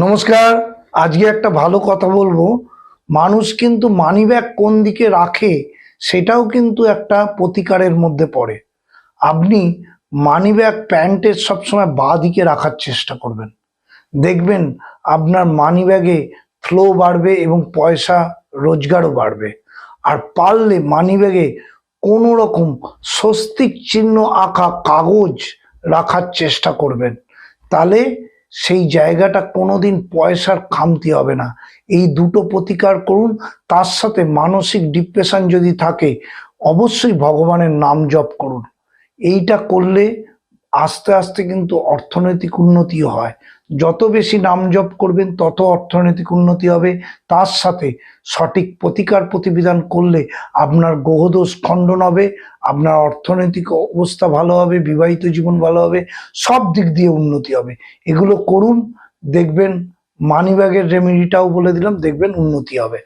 নমস্কার। আজকে একটা ভালো কথা বলবো। মানুষ কিন্তু মানিব্যাগ কোন দিকে রাখে সেটাও কিন্তু একটা প্রতিকারের মধ্যে পড়ে। আপনি মানিব্যাগ প্যান্টের সবসময় বাঁ দিকে রাখার চেষ্টা করবেন। দেখবেন আপনার মানিব্যাগে ফ্লো বাড়বে এবং পয়সা রোজগারও বাড়বে। আর পারলে মানিব্যাগে কোনো রকম স্বস্তিক চিহ্ন আঁকা কাগজ রাখার চেষ্টা করবেন। তাহলে সেই জায়গাটা কোনোদিন পয়সার খামতি হবে না। এই দুটো প্রতিকার করুন। তার সাথে মানসিক ডিপ্রেশন যদি থাকে অবশ্যই ভগবানের নাম জপ করুন। এইটা করলে আস্তে আস্তে কিন্তু অর্থনৈতিক উন্নতিও হয়। যত বেশি নাম জপ করবেন তত অর্থনৈতিক উন্নতি হবে। তার সাথে সঠিক প্রতিকার প্রতিবিধান করলে আপনার গ্রহদোষ খণ্ডন হবে, আপনার অর্থনৈতিক অবস্থা ভালো হবে, বিবাহিত জীবন ভালো হবে, সব দিক দিয়ে উন্নতি হবে। এগুলো করুন, দেখবেন। মানিব্যাগের রেমেডিটাও বলে দিলাম, দেখবেন উন্নতি হবে।